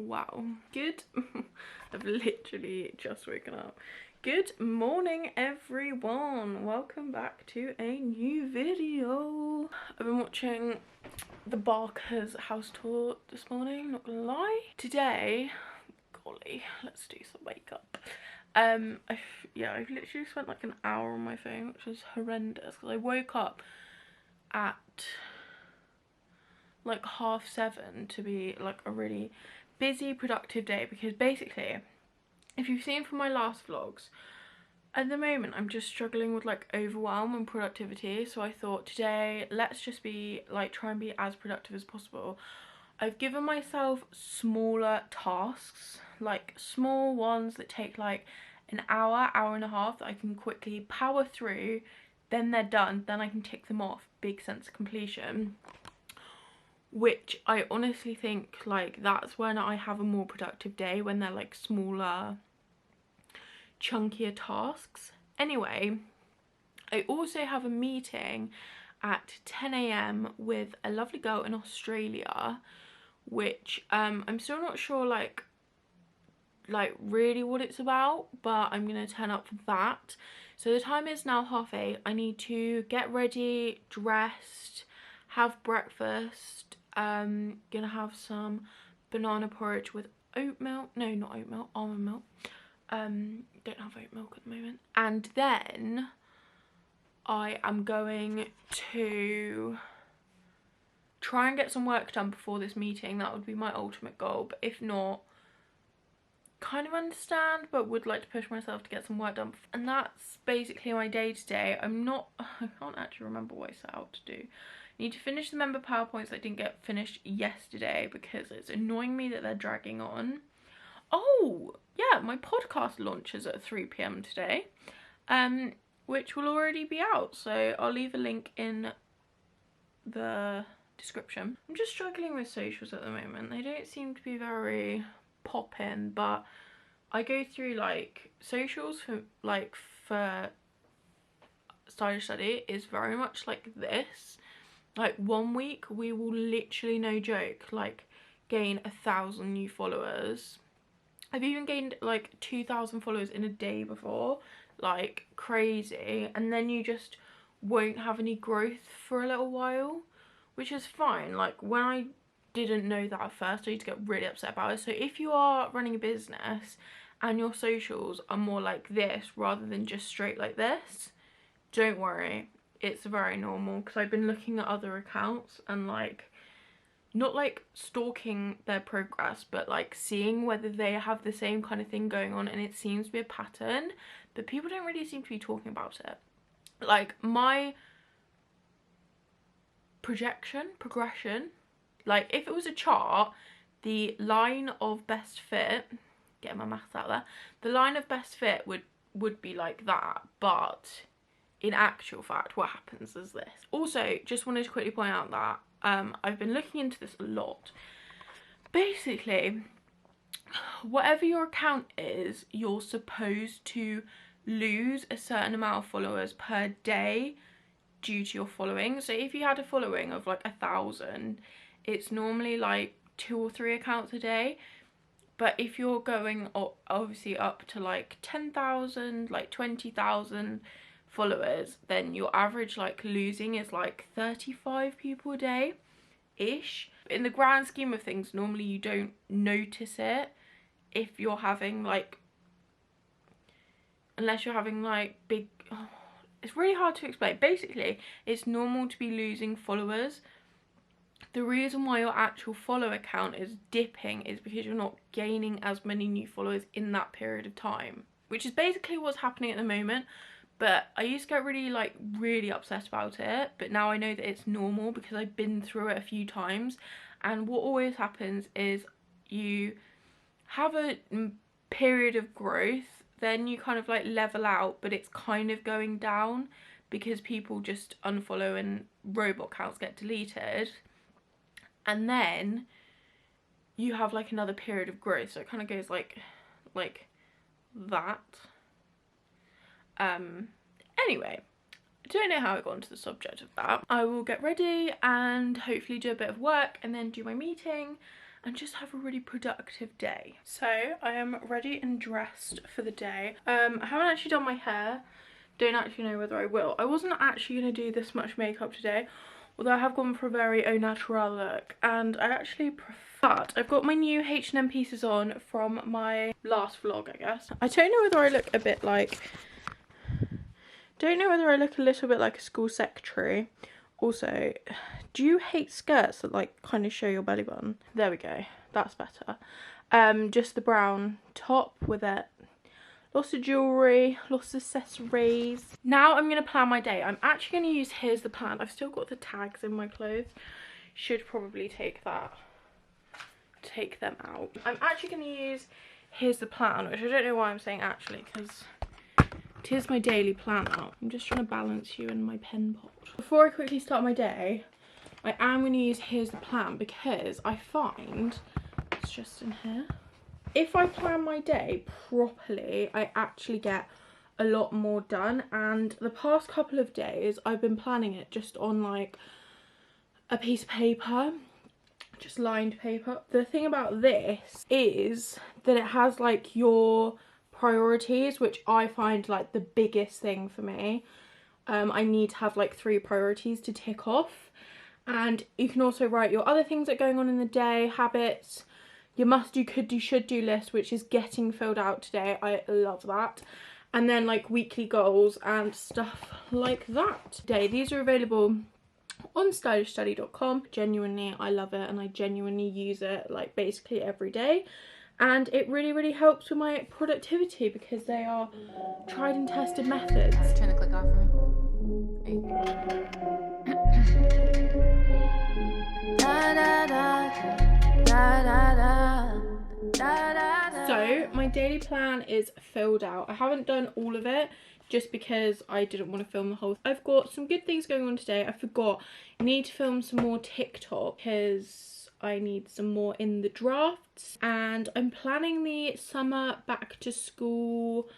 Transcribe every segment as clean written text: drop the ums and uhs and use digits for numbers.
Wow. Good. I've literally just woken up. Good morning, everyone. Welcome back to a new video. I've been watching the Barker's house tour this morning, not gonna lie. Today, golly, let's do some makeup. I've literally spent like an hour on my phone, which was horrendous because I woke up at like 7:30 to be like a really busy, productive day, because basically, if you've seen from my last vlogs, at the moment I'm just struggling with like overwhelm and productivity. So I thought today, let's just be like, try and be as productive as possible. I've given myself smaller tasks, like small ones that take like an hour, hour and a half, that I can quickly power through. Then they're done, then I can tick them off. Big sense of completion. Which I honestly think like that's when I have a more productive day, when they're like smaller, chunkier tasks. Anyway, I also have a meeting at 10 AM with a lovely girl in Australia, which I'm still not sure like really what it's about, but I'm gonna turn up for that. So the time is now 8:30. I need to get ready, dressed, have breakfast. Gonna have some banana porridge with oat milk. No, not oat milk, almond milk. Don't have oat milk at the moment. And then I am going to try and get some work done before this meeting. That would be my ultimate goal, but if not, kind of understand, but would like to push myself to get some work done. And that's basically my day today. I can't actually remember what I set out to do. I need to finish the member PowerPoints that didn't get finished yesterday because it's annoying me that they're dragging on. Oh yeah, my podcast launches at 3 PM today, which will already be out, so I'll leave a link in the description. I'm just struggling with socials at the moment. They don't seem to be very poppin', but I go through like socials for stylish study is very much like this. Like 1 week we will literally, no joke, like gain 1,000 new followers. I've even gained like 2,000 followers in a day before, like crazy, and then you just won't have any growth for a little while, which is fine. Like when I didn't know that at first, I used to get really upset about it. So if you are running a business and your socials are more like this rather than just straight like this, don't worry, it's very normal. Because I've been looking at other accounts and like, not like stalking their progress, but like seeing whether they have the same kind of thing going on, and it seems to be a pattern, but people don't really seem to be talking about it. Like my progression, like if it was a chart, the line of best fit, getting my maths out there, the line of best fit would be like that, but in actual fact what happens is this. Also, just wanted to quickly point out that I've been looking into this a lot. Basically, whatever your account is, you're supposed to lose a certain amount of followers per day due to your following. So if you had a following of like 1,000, it's normally like 2 or 3 accounts a day. But if you're going obviously up to like 10,000, like 20,000 followers, then your average like losing is like 35 people a day ish. In the grand scheme of things, normally you don't notice it if you're having like, unless you're having like big, it's really hard to explain. Basically, it's normal to be losing followers. The reason why your actual follower count is dipping is because you're not gaining as many new followers in that period of time, which is basically what's happening at the moment. But I used to get really upset about it, but now I know that it's normal because I've been through it a few times. And what always happens is you have a period of growth, then you kind of like level out, but it's kind of going down because people just unfollow and robot accounts get deleted. And then you have like another period of growth, so it kind of goes like that. Anyway, I don't know how I got onto the subject of that. I will get ready and hopefully do a bit of work and then do my meeting, and just have a really productive day. So I am ready and dressed for the day. I haven't actually done my hair. Don't actually know whether I will. I wasn't actually going to do this much makeup today, although I have gone for a very au naturel look, and I actually prefer. But I've got my new H&M pieces on from my last vlog, I guess. I don't know whether I look a bit like... Don't know whether I look a little bit like a school secretary. Also, do you hate skirts that like kind of show your belly button? There we go. That's better. Just the brown top with it. Lots of jewellery, lots of accessories. Now I'm going to plan my day. I'm actually going to use Here's the Plan. I've still got the tags in my clothes. Should probably take them out. I'm actually going to use Here's the Plan, which I don't know why I'm saying actually, because it is my daily plan out. I'm just trying to balance you in my pen pot. Before I quickly start my day, I am going to use Here's the Plan because I find, it's just in here, if I plan my day properly, I actually get a lot more done. And the past couple of days, I've been planning it just on like a piece of paper, just lined paper. The thing about this is that it has like your priorities, which I find like the biggest thing for me. I need to have like 3 priorities to tick off. And you can also write your other things that are going on in the day, habits, your must do, could do, should do list, which is getting filled out today. I love that. And then like weekly goals and stuff like that. Today, these are available on stylishstudy.com. Genuinely, I love it and I genuinely use it like basically every day. And it really, really helps with my productivity because they are tried and tested methods. Trying to click off for me. So my daily plan is filled out. I haven't done all of it just because I didn't want to film the whole. I've got some good things going on today. I forgot I need to film some more TikTok because I need some more in the drafts, and I'm planning the summer back to school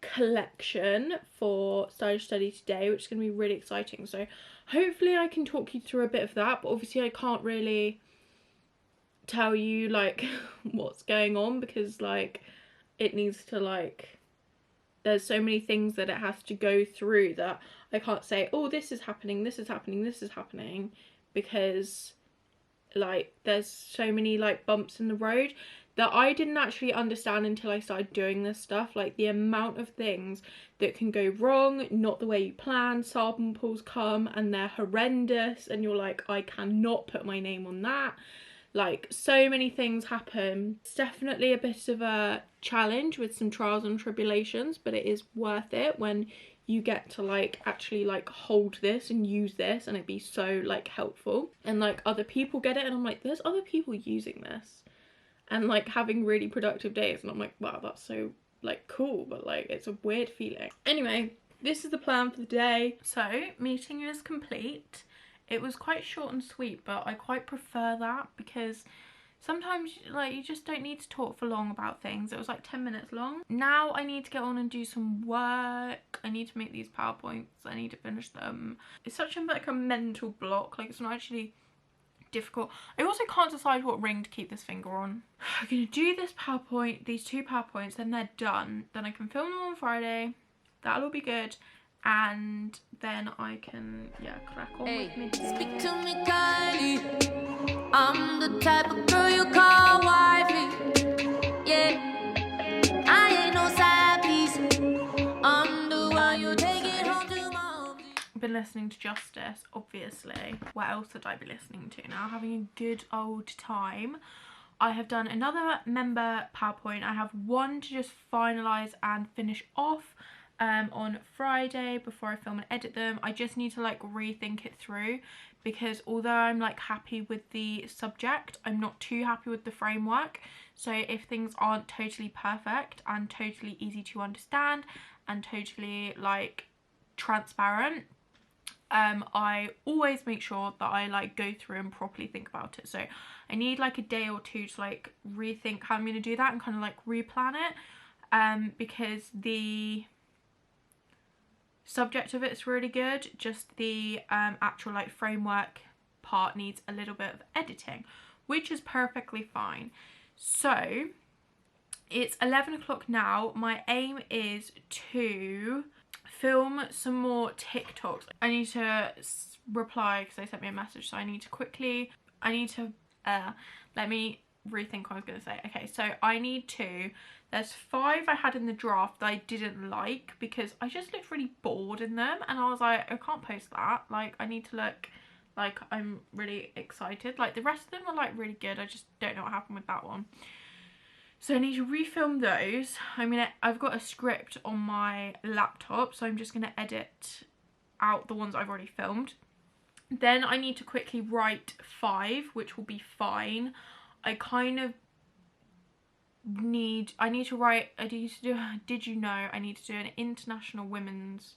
collection for Stylish Study today, which is going to be really exciting. So hopefully I can talk you through a bit of that, but obviously I can't really tell you like what's going on because like it needs to like, there's so many things that it has to go through that I can't say, oh, this is happening, this is happening, this is happening, because like there's so many like bumps in the road that I didn't actually understand until I started doing this stuff. Like the amount of things that can go wrong, not the way you plan. Samples come and they're horrendous and you're like, I cannot put my name on that. Like so many things happen. It's definitely a bit of a challenge with some trials and tribulations, but it is worth it when you get to like actually like hold this and use this and it be so like helpful, and like other people get it and I'm like, there's other people using this and like having really productive days, and I'm like, wow, that's so like cool, but like it's a weird feeling. Anyway, this is the plan for the day. So meeting is complete. It was quite short and sweet, but I quite prefer that because sometimes like you just don't need to talk for long about things. It was like 10 minutes long. Now I need to get on and do some work. I need to make these PowerPoints. I need to finish them. It's such a like a mental block. Like it's not actually difficult. I also can't decide what ring to keep this finger on. I'm gonna do this PowerPoint, these 2 PowerPoints, then they're done. Then I can film them on Friday. That'll be good. And then I can, yeah, crack on with me. Speak to me kindly. I'm the type of girl you call wifey. Yeah, I ain't no side piece. I'm the one you take it home to mom. I've been listening to Justice, obviously. What else would I be listening to now? Having a good old time. I have done another member PowerPoint. I have one to just finalise and finish off on Friday before I film and edit them. I just need to like rethink it through because although I'm like happy with the subject, I'm not too happy with the framework. So if things aren't totally perfect and totally easy to understand and totally like transparent, I always make sure that I like go through and properly think about it. So I need like a day or 2 to like rethink how I'm going to do that and kind of like replan it, because the subject of it's really good, just the actual like framework part needs a little bit of editing, which is perfectly fine. So it's 11 o'clock now. My aim is to film some more TikToks. I need to reply because they sent me a message, so let me rethink what I was going to say. Okay, so there's 5 I had in the draft that I didn't like because I just looked really bored in them, and I was like, I can't post that. Like, I need to look like I'm really excited. Like, the rest of them are like really good. I just don't know what happened with that one. So I need to refilm those. I've got a script on my laptop, so I'm just gonna edit out the ones I've already filmed. Then I need to quickly write 5, which will be fine. I need to do an International Women's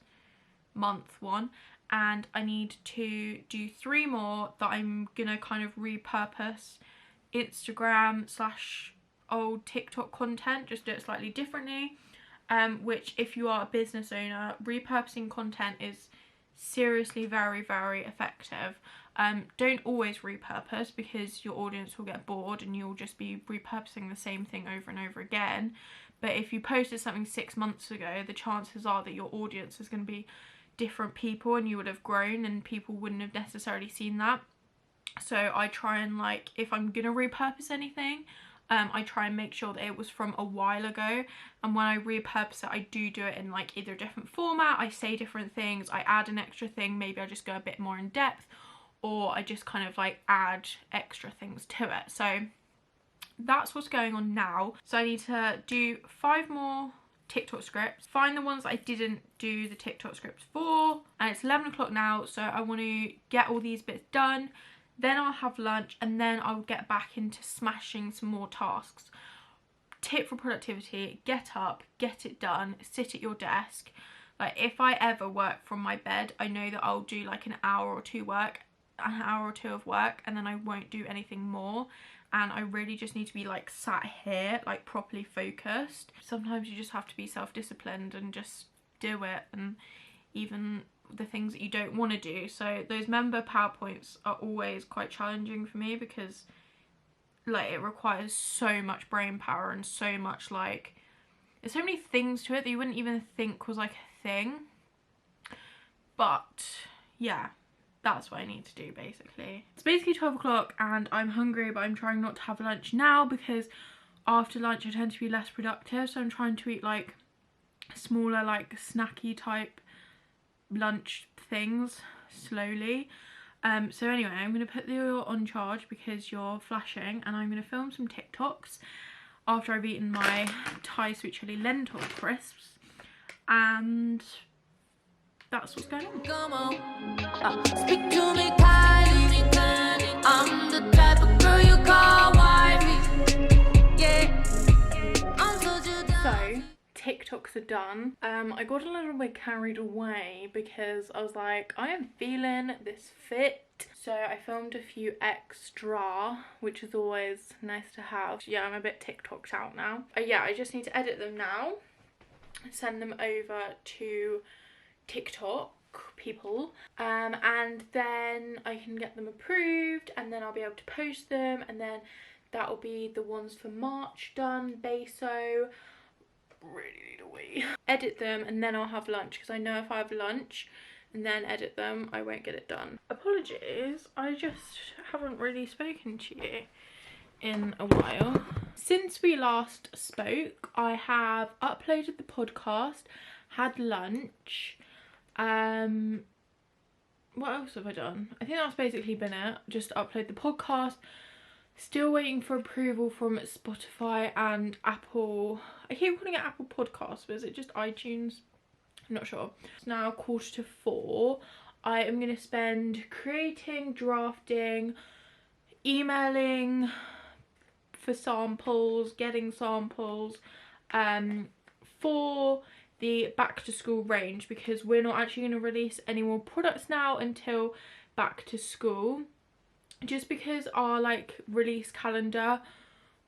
Month one, and I need to do 3 more that I'm gonna kind of repurpose Instagram / old TikTok content, just do it slightly differently, which, if you are a business owner, repurposing content is seriously very, very effective. Don't always repurpose because your audience will get bored and you'll just be repurposing the same thing over and over again. But if you posted something 6 months ago, the chances are that your audience is going to be different people and you would have grown and people wouldn't have necessarily seen that. So I try and, like, if I'm gonna repurpose anything, I try and make sure that it was from a while ago, and when I repurpose it, I do it in like either a different format, I say different things, I add an extra thing, maybe I just go a bit more in depth, or I just kind of like add extra things to it. So that's what's going on now. So I need to do 5 more TikTok scripts, find the ones that I didn't do the TikTok scripts for, and it's 11 o'clock now, so I want to get all these bits done. Then I'll have lunch, and then I'll get back into smashing some more tasks. Tip for productivity: get up, get it done, sit at your desk. Like, if I ever work from my bed, I know that I'll do like an hour or two of work, and then I won't do anything more. And I really just need to be like sat here, like properly focused. Sometimes you just have to be self-disciplined and just do it, and even the things that you don't want to do. So those member PowerPoints are always quite challenging for me because, like, it requires so much brain power and so much, like, there's so many things to it that you wouldn't even think was like a thing. But yeah, that's what I need to do basically. It's basically 12 o'clock and I'm hungry, but I'm trying not to have lunch now because after lunch I tend to be less productive, so I'm trying to eat like smaller, like snacky type lunch things slowly. So anyway, I'm going to put the oil on charge because you're flashing, and I'm going to film some TikToks after I've eaten my Thai sweet chili lentil crisps, and that's what's going on. Come on, speak to me kindly. I'm the type of girl you call wifey. Yeah, I'm such a So TikToks are done. I got a little bit carried away because I was like, I am feeling this fit. So I filmed a few extra, which is always nice to have. Yeah, I'm a bit TikToked out now. Yeah, I just need to edit them now, send them over to TikTok people, and then I can get them approved, and then I'll be able to post them, and then that will be the ones for March done. Beso, really need a wee. Edit them, and then I'll have lunch, because I know if I have lunch and then edit them, I won't get it done. Apologies, I just haven't really spoken to you in a while. Since we last spoke, I have uploaded the podcast, had lunch. What else have I done? I think that's basically been it. Just upload the podcast. Still waiting for approval from Spotify and Apple. I keep calling it Apple Podcasts, but is it just iTunes? I'm not sure. It's now 4:45. I am going to spend creating, drafting, emailing for samples, getting samples, for the back to school range, because we're not actually going to release any more products now until back to school, just because our like release calendar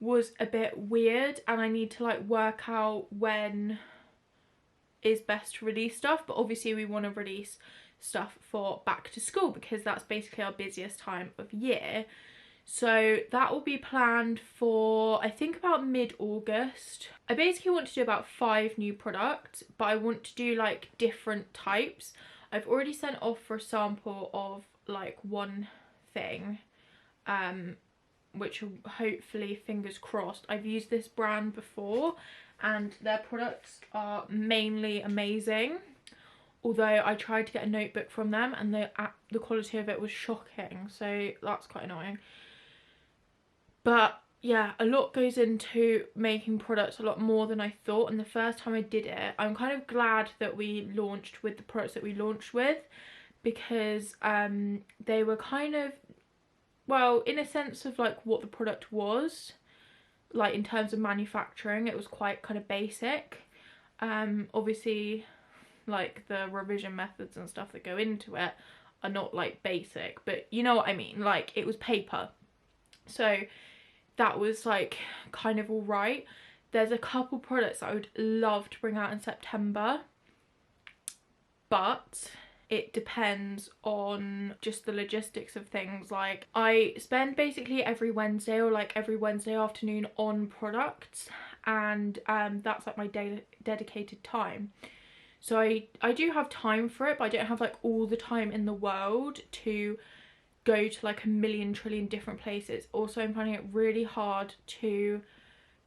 was a bit weird and I need to like work out when is best to release stuff. But obviously we want to release stuff for back to school because that's basically our busiest time of year. So that will be planned for, I think, about mid-August. I basically want to do about 5 new products, but I want to do like different types. I've already sent off for a sample of like one thing, which hopefully, fingers crossed. I've used this brand before and their products are mainly amazing. Although I tried to get a notebook from them and the quality of it was shocking, so that's quite annoying. But yeah, a lot goes into making products, a lot more than I thought, and the first time I did it, I'm kind of glad that we launched with the products that we launched with, because they were kind of, well, in a sense of like what the product was, like in terms of manufacturing, it was quite kind of basic. Obviously, like the revision methods and stuff that go into it are not like basic, but you know what I mean, like it was paper. So that was like kind of all right. There's a couple products that I would love to bring out in September, but it depends on just the logistics of things. Like I spend basically every Wednesday or like every Wednesday afternoon on products, and that's like my dedicated time. So I do have time for it, but I don't have like all the time in the world to go to like a million trillion different places. Also, I'm finding it really hard to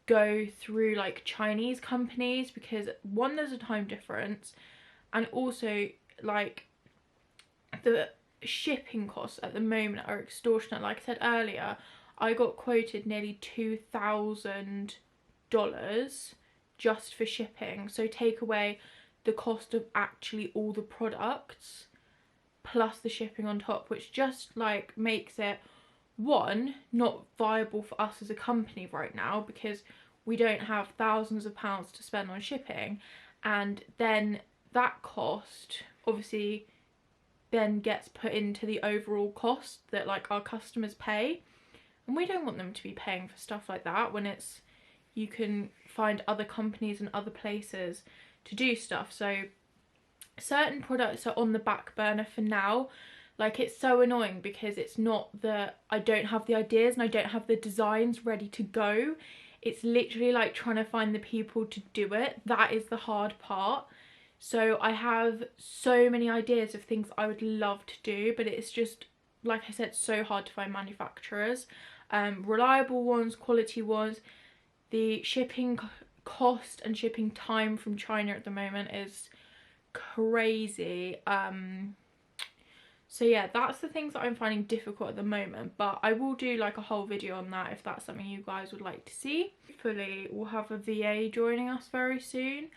go through like Chinese companies because one, there's a time difference, and also like the shipping costs at the moment are extortionate. Like I said earlier, I got quoted nearly $2,000 just for shipping. So take away the cost of actually all the products plus the shipping on top, which just like makes it, one, not viable for us as a company right now because we don't have thousands of pounds to spend on shipping, and then that cost obviously then gets put into the overall cost that like our customers pay, and we don't want them to be paying for stuff like that when it's, you can find other companies and other places to do stuff. So certain products are on the back burner for now. Like it's so annoying because it's not that I don't have the ideas and I don't have the designs ready to go. It's literally like trying to find the people to do it. That is the hard part. So I have so many ideas of things I would love to do, but it's just, like I said, so hard to find manufacturers, reliable ones, quality ones. The shipping cost and shipping time from China at the moment is crazy. So yeah, that's the things that I'm finding difficult at the moment, but I will do like a whole video on that if that's something you guys would like to see. Hopefully we'll have a VA joining us very soon.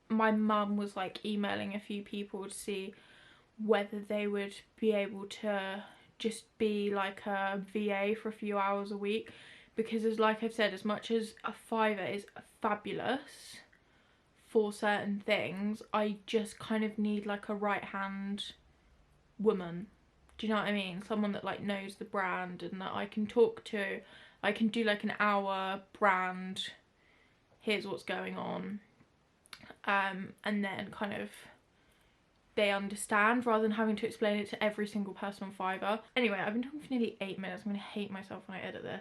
My mum was like emailing a few people to see whether they would be able to just be like a VA for a few hours a week, because as like I've said, as much as a fiver is fabulous for certain things, I just kind of need like a right hand woman. Do you know what I mean? Someone that like knows the brand and that I can talk to. I can do like an hour brand, here's what's going on, and then kind of they understand rather than having to explain it to every single person on Fiverr. Anyway, I've been talking for nearly 8 minutes. I'm gonna hate myself when I edit this.